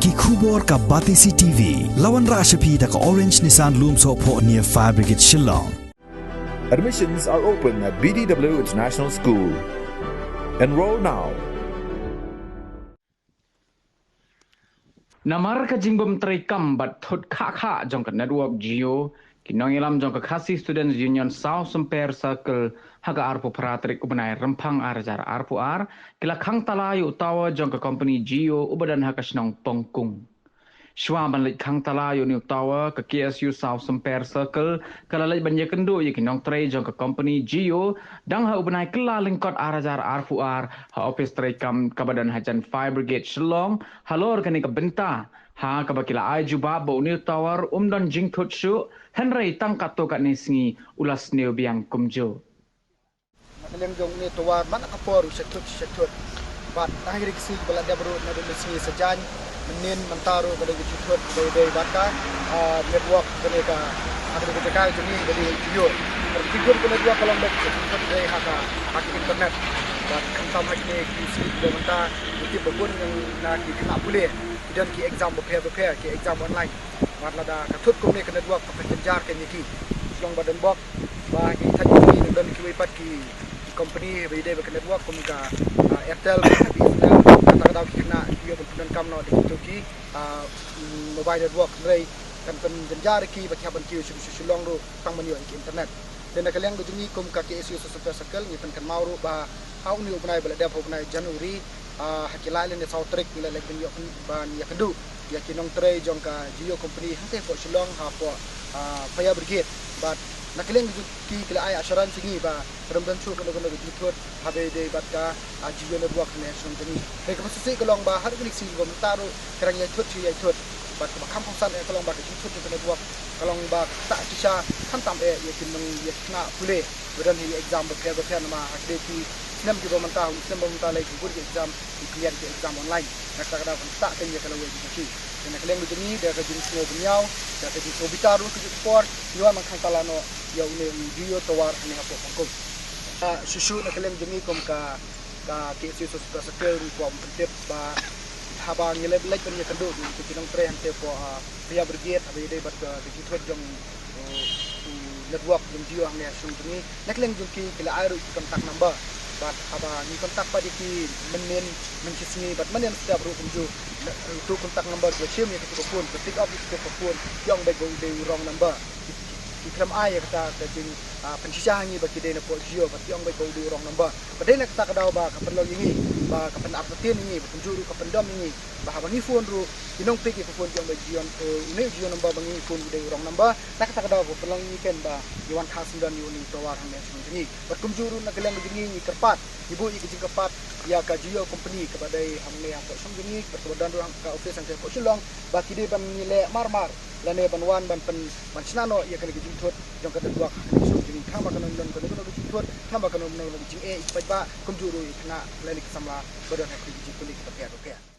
Ki khubor ka Batisi TV. Lawan Rashapi da ka Orange Nissan Lumso po near Fire Brigade Shillong. Admissions are open at BDW International School. Enroll now. Namar ka jingbom trikam bat thot kha jong ka network Geo kinong ilam jong ka Khasi Students Union South Semper Circle haga arpu pratrik ubanai rempang arjar arpu ar kila khang talayu utawa jong ka company Geo ubadan haka snong pongkung. Shwa banlik khang talayu ni utawa ka KSU South Semper Circle kala lay banya kendo ye kinong tray jong ka company Geo dang ha ubanai kila lingkot arajar arpu ar ha office trikam kabadan hajan Fire Brigade Shillong halor kani ka benta ha kabakila ay juba bo ni tawar umdon jing thotsu henry tangkato ka nisngi ulas neo biang kumjo Nakalem jong ni tawar mana kapor setut bat akhir kisi bala dia baru na dulu sejan menin mentaro pada jutut dari baka network mereka ada ketika ini dari video bertidur kena dua kolom dek jutut dari haka internet bat kentam hakne kisi benda itu begun yang nak dikena boleh dan ki exam prepare ki exam online matla da katut ko ne kena dua kejar ke niki long badan bok ba ki tadi ni dan ki wipat ki company bide be kena dua ko ka Airtel kata kata kena dia dan kam no di ki mobile network rei kan penjar ki ba ki ban ki sulong ro tang manyo ki internet dan kalian do ni kom ka KSU Circle ni kan mauru ba hau ni ubnai bala dia ubnai Januari hakilale ni sautrik ni lek bin yo ban ya kedu ya kinong tray jong ka Geo company hante fo Shillong ha fo Fire Brigade but nakileng ki kila ay assurance ngi ba ramdan chu ko no jutut habe de bat ka Geo network ni sun tani he ka masisi ko long ba har ni si go mtaro karang ya tut ya tut bat ka kampung san ko long ba ka jutut ni network kalong ba ta kisha khantam e ye kinong ye na pule bedan ni exam ba ka ma hakde ki nem ki romanta lagi guru exam clear ki exam online nakta kada tak tanya kalau we ki dan keleng demi dia ka jenis no beniau dia ka jenis obitaru ki sport yuan mang talano ya une video tawar ni hapo pangkom susu na keleng demi kom ka KSU Circle ko ampetep ba habang ngileb lek kan ya kendo ki kinong tre hante po Fire Brigade abi de bat ki thot jong network jong Geo ang ne sun tuni nakleng jong ki kila airu ki kontak number bat aba ni kontak pa di menin menkisni bat menen setiap ru kumju tu kontak number je sim ya ke phone pick up ke phone yang baik de wrong number ikram ai kata ke pensisa ngi baki de na po Geo bat yang baik de wrong number badai nak kata kadaw ba kaperlo ngi ba kapen apetin ngi penjuru kapendam ngi ba bangi phone ru inong pick ke phone yang baik Geo Geo number bangi phone de wrong number nak kata kadaw ko perlo ngi ken ba iwan khasin dan yuni tawar hang ngi bat kumjuru nak geleng ngi kerpat ibu iki kepat ya ka Geo company kepada hamne apa sungguh berkebadan ruang ka office yang ke Shillong baki de ban nile marmar lane ban wan ban pen ban sinano ya kena gijing thot jong kata dua so jadi khama kana non kana no gijing thot khama kana no gijing e ipat ba kumjuru ikna lane kesamla badan ha gijing kulit kita